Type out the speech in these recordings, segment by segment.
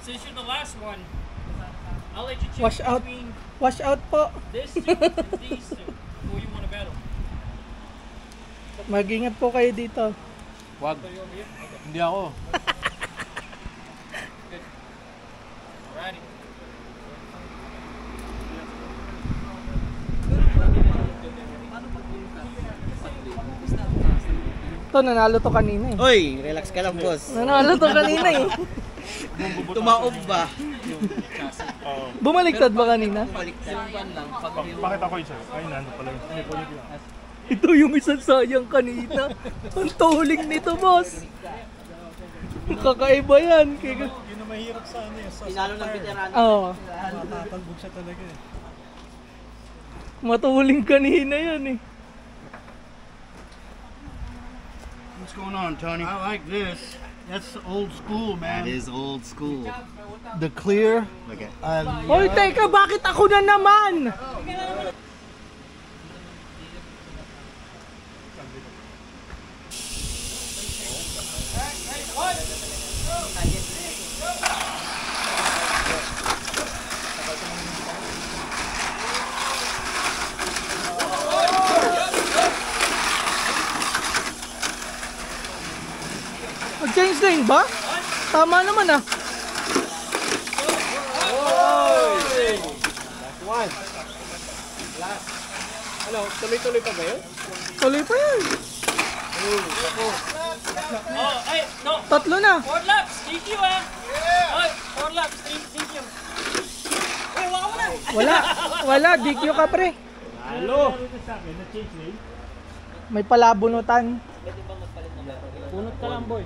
since you're the last one, I'll let you choose Wash out. between Wash out po. this two and these two. Who you want to battle? Mag-ingat po kayo dito. Wag. Put you over here? Okay. Hindi ako. Good. Alrighty. Ito, nanalo to kanina eh. Oy, relax ka lang, boss. Nanalo to kanina eh. Tumaob ba? Bumaliktad ba kanina? Bakit ako isa? Ay, nando pala yun. May point lang. Ito yung isang sayang kanina. Ang tuling nito, boss. Kakaiba yan. Yun na mahirap sa ano sa Tinalo ng veterano. Oo. matatalbog siya talaga eh. Matuling kanina yan eh. What's going on, Tony? I like this. That's old school, man. That is old school. The clear. Okay. Hoy, teka, bakit ako na naman? Mag-change lane ba? Tama naman ah. Ano, tuloy-tuloy pa ba yun? Tuloy pa yan. Oh, hey, no. Tatlo na. 4 laps. Thank you, ah. Oh, 4 laps. Thank you. Hey, wala mo na. Wala, DQ ka pre. Hello! May palabunutan. Bunot ka lang, boy.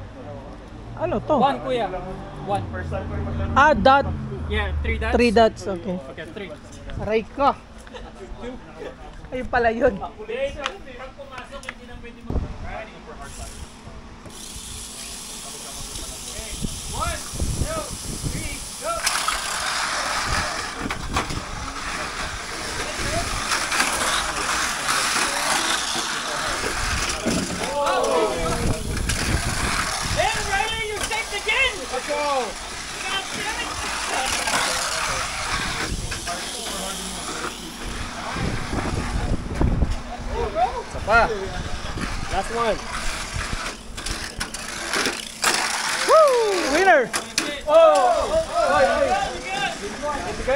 Ano to? 1, kuya. 1. Ah, dot. Yeah, 3 dots. 3 dots, okay. Okay, 3. Aray ko. Ayun pala yun. Last one. Woo! Winner!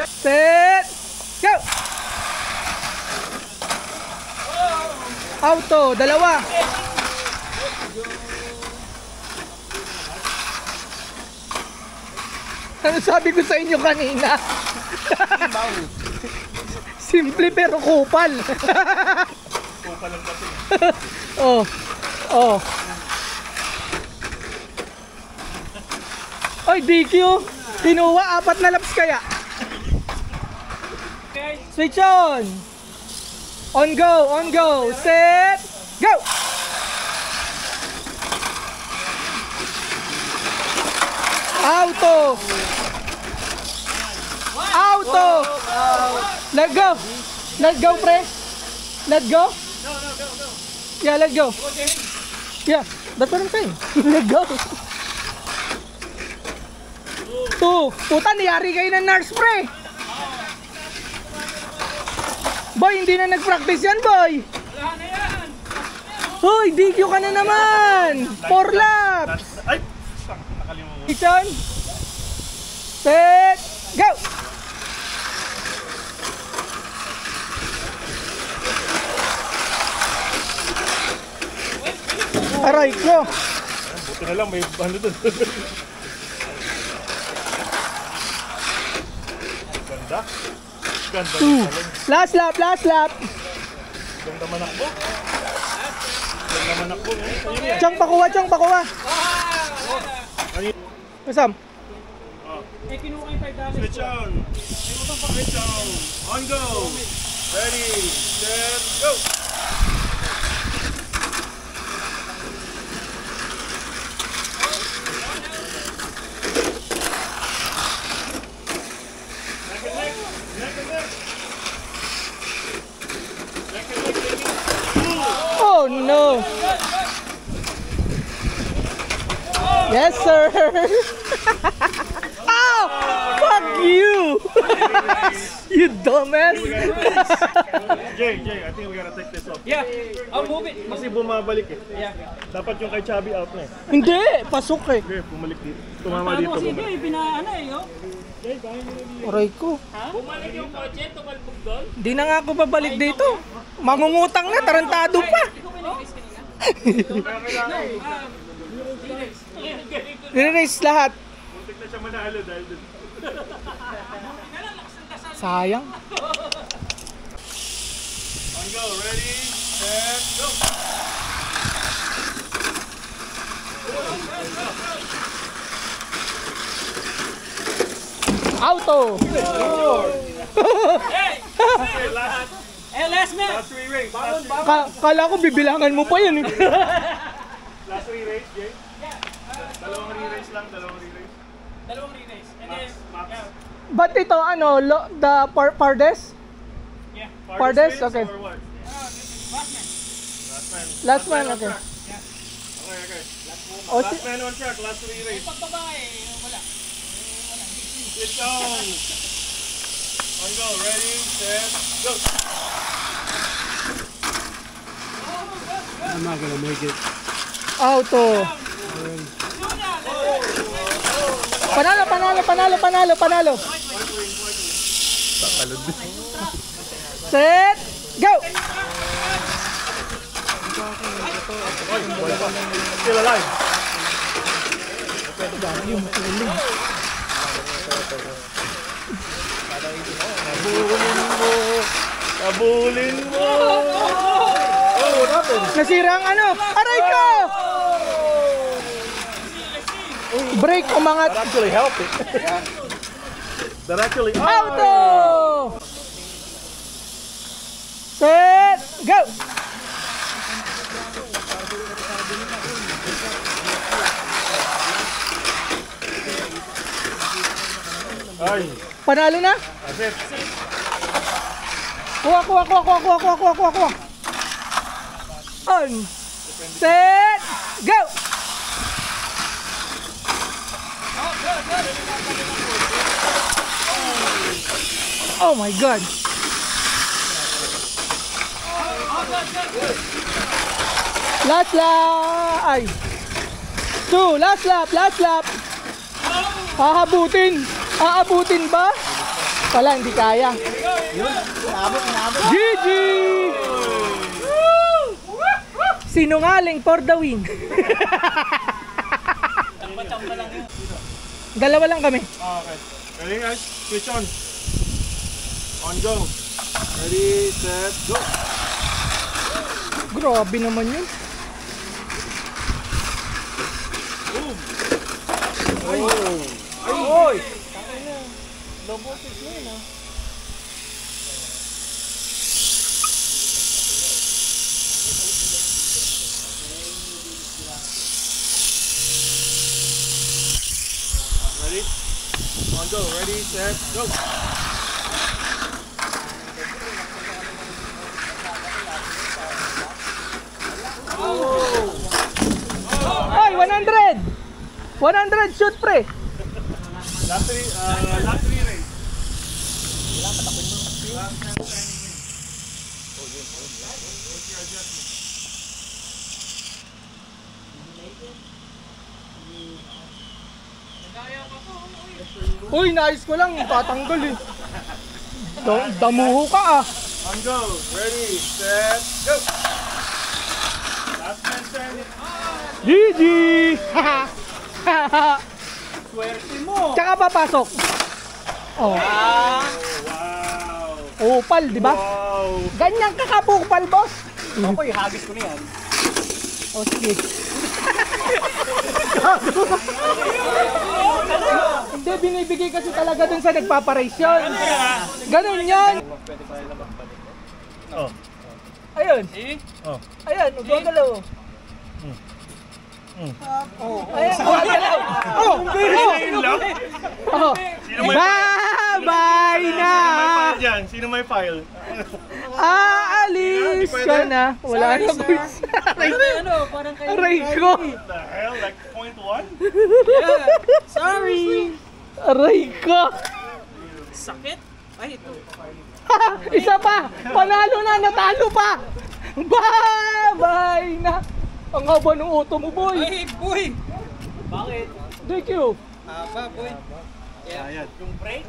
Set! Go! Auto, dalawa. Ano sabi ko sa inyo kanina? Simple pero kupal. Kupal lang kasi. Oh. Oh. Oy, DQ. Kinuha 4 na laps kaya. Switch on. On go. Set. Go. Auto. Let go, pre. Let go. Yeah, let go. Yeah, that's what I'm saying. Let go. 2. Puta, niyari kayo ng nurse, pre. Boy, hindi na nag-practice yan, boy. Hoy, DQ ka na naman. 4 laps. Ay! Nakalimutan. Kitchen. Set. Go. Aray ko. Buti na lang may ano dun. Ganda. Ganda. 2. Last lap. Ganda manakbo. Ganda manakbo. Ayun yan. Chong pakuha. Kasam. Eh, kinuha yung $5. Switch on. Switch on. On go. Ready. Set. Go. Oh no. Yes, sir. Ow! Fuck you! You dumbass! Jay, I think we gotta take this off. Yeah, I'll move it. Kasi bumabalik eh. Yeah. Dapat yung kay Chubby out na eh. Hindi! Pasok eh. Okay, bumalik dito. Tumama dito. Sige, Bumalik. pinaano eh, yo. Aray ko. Bumalik yung kotse, tumalbog doon. Di na nga ako babalik dito. Mangungutang na, tarantado pa. Nire-race lahat. Muntik na siya manalo dahil dun. Sayang. On go, ready, set, go! Auto! Hey! Eh, last man! Last three race. Last Kala ko bibilangan mo pa yan eh. three race, Jay? Dalawang re-race lang, dalawang re-race. Dalawang re-race. And then, yeah. Ba't ito ano, the farthest? Yeah. Farthest? Race Okay. or what? Last man. Last one, on okay. track. Okay. O, Last man on track, last three race. Pag babae, wala. It's on. On go, ready, set, go! I'm not gonna make it. auto. Panalo. Set, go! Still alive. Kabulin mo! Oh, what happened? Nasira ang ano? Aray ko! Break umangat. That actually helped it. That actually... Auto! Set, go! Ay, Panalo na? that's it. Kuha. On. Set, go! Oh my God. Last lap. Ay. Last lap. Aabutin ba? Wala, hindi kaya. GG! Sinungaling for the win. Dalawa lang kami. Okay. Ready guys? Switch on. On go. Ready, set, go. Grabe naman yun. Boom. Oy! Ready? On go. Ready, set, go. Ay, 100! 100 shoot pre! Last three race. Uy, nice ko lang, tatanggal eh. Damuho ka ah. On go. Ready, set, go. Last man standing. GG! Swerte mo. Tsaka papasok. Oh, Wow. upal, di ba? Wow. Ganyan kakapukpal, boss. Ako, ihagis ko na yan. O, sige. Hindi, binibigay kasi talaga dun sa nagpaparace yun. Ganun yan. Oh. Ayun. Oh. Ayun, gumagalaw. Ayun, gumagalaw. Oh, oh. Bye-bye na. Sino may file? Aalis ka na. Wala na po. Parang kayo. Aray ko. The hell? Like 0.1? Sorry. Aray ko! Sakit. Ay, ito. Isa pa! Panalo na! Natalo pa! Bye-bye na! Ang haba ng auto mo, boy! Ay, boy! Bakit? Thank you! Haba, boy. Ayan. Yung brake?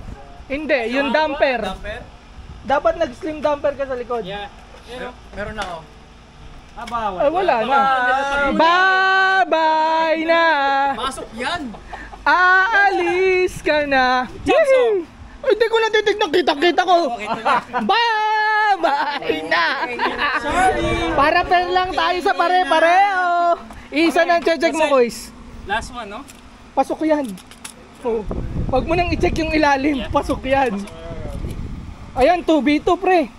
Hindi, yung damper. Damper? Dapat nag-slim damper ka sa likod. Yeah. Meron ako. Ay, wala na. Bye-bye na! Pasok yan! Aalis ka na! Yehey! Ay, hindi ko natitignan. Kita-kita ko! Bye-bye na! Sorry! Para pair lang tayo sa pare-pareho! Isa na check mo, boys. Last one, no? Pasok yan. Oh. Wag mo nang i-check yung ilalim. Pasok yan. Ayan, 2v2 pre.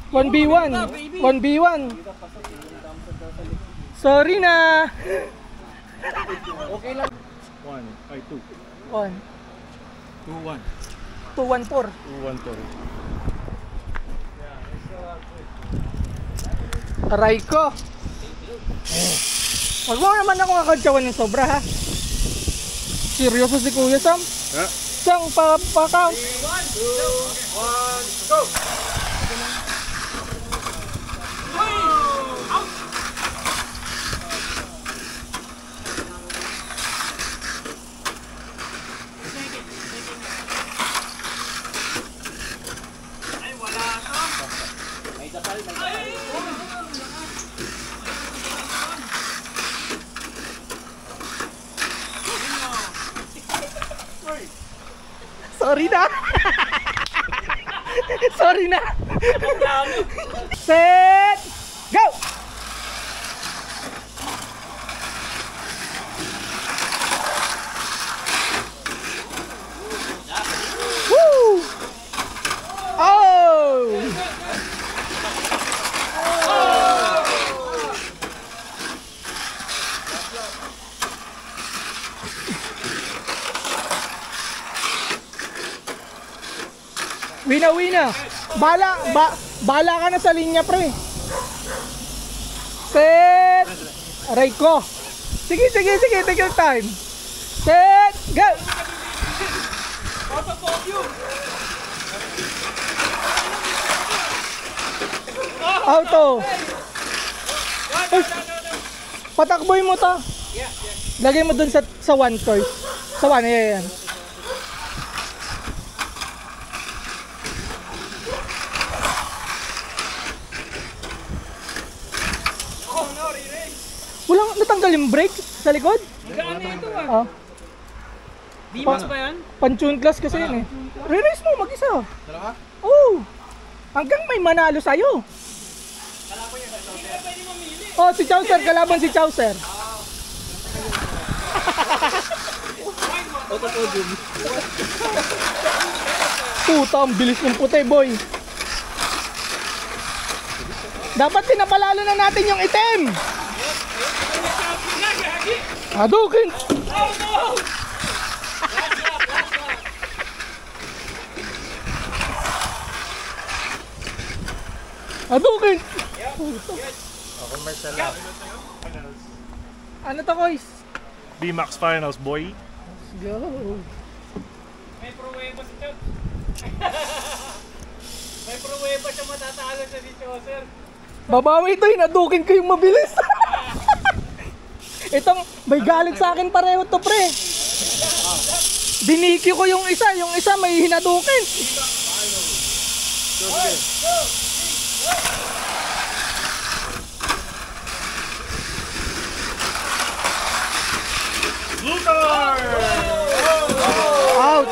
1v1. 1v1. Sorry na. Okay lang. 1, ay 2. 1. 2-1. 2-1-4. 2-1-4. Aray ko. Wag mo naman ako kakadyawan ng sobra ha. Seryoso si Kuya Sam? Ha? Sang pa-count. 1, 2, 1, go! Sorry na. Sorry na. Set. Go. Woo. Oh. Wina. Bala ka na sa linya, pre. Set. Aray ko. Sige. Take your time. Set. Go. Auto. Uy, patakboy mo to. Lagay mo dun sa one course. Sa one, yan. Walang natanggal yung brake sa likod? Gaan na ito ah. Ah, D-Max ba yan? pan-tune class kasi yun eh. Re-race mo mag-isa. Talaga? Oo. Hanggang may manalo sa'yo. Oh, si Chowser. Kalaban si Chowser. Puta, ang bilis ng puti, boy. Dapat pinapalalo na natin yung itim. Adukin. Adukin. Ano to, guys? B-Max Finals, boy. Let's go. May pruweba si Chot. May pruweba siya matatalo siya si Chaucer. Babawi ito, inadukin ko yung mabilis. Itong may galit sa akin pareho to, pre. Biniki ko yung isa may hinadukin. Blue car! Out.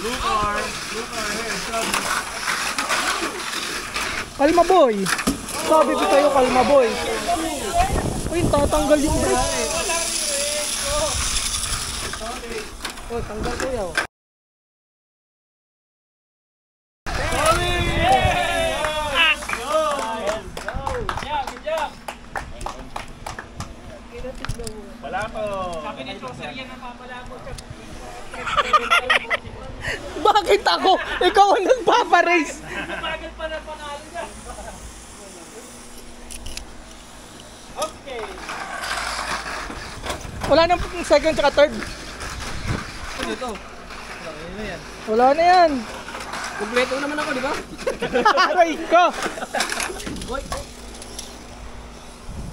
Blue car! Kalma, boy. Sabi ko sa'yo, kalma, boy. Uy, tatanggal yung brake. Oh, tanggal ko yaw. Palato! Sabi ni Chaucer yan ang papalako siya. Bakit ako? Ikaw ang nagpaparace. Bagal pa na panalo niya. Okay. Wala nang second tsaka third. Ano to? Wala na yan. Kompleto naman ako, di ba? Aray ko.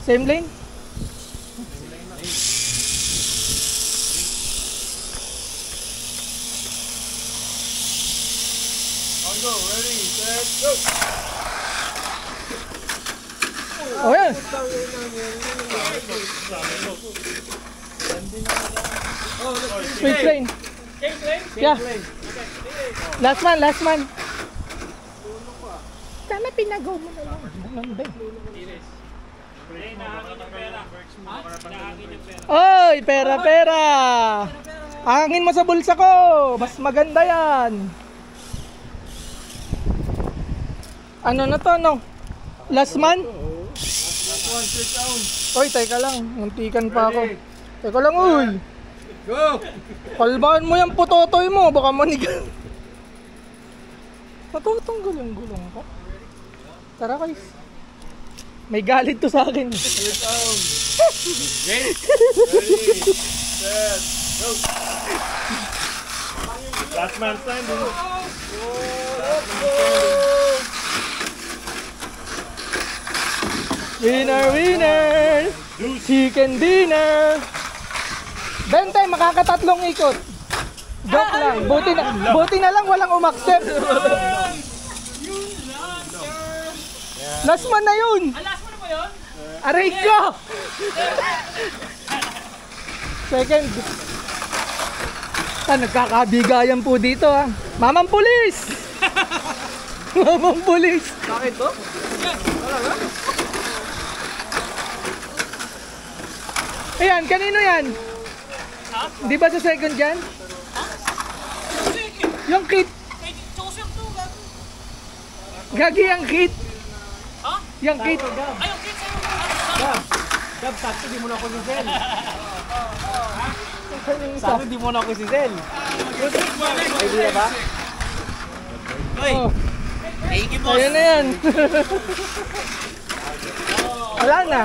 Same lane? On go. Ready, set, go. Oh, yan. Straight lane. Change lane? Yeah. Last man, last man. Sana pinagaw mo na lang. Maganda eh. Oy, pera, pera. Hangin mo sa bulsa ko. Mas maganda yan. Ano na to, no? Last man? Oy, teka lang. Muntikan pa ako. Teka lang, uy. Go. Kalbahan mo yung putotoy mo. Baka manigan. Natutunggal yung gulong ko. Tara, guys. May galit to sa akin. Ready, set, go. Last man standing. Winner, winner! Chicken dinner! Bente, makakatatlong ikot. Joke lang. Buti na lang walang umaksep. Last man na yun. Last mo na ba yun? Aray ko! Second. Nagkakabigayan po dito ha. Mamang pulis! Mamang pulis! Bakit to? Ayan, kanino yan? Di ba sa second yan? Yung kit. Joseph to, gago. Gagi ang kit. Ha? Yung kit. Ay, yung kids sa'yo. Gab, sakto di mo na ako si Zel. Yung isa. Sakto di mo na ako si Zel. Ay, di na ba? Oh. Ayan na yan. Wala na.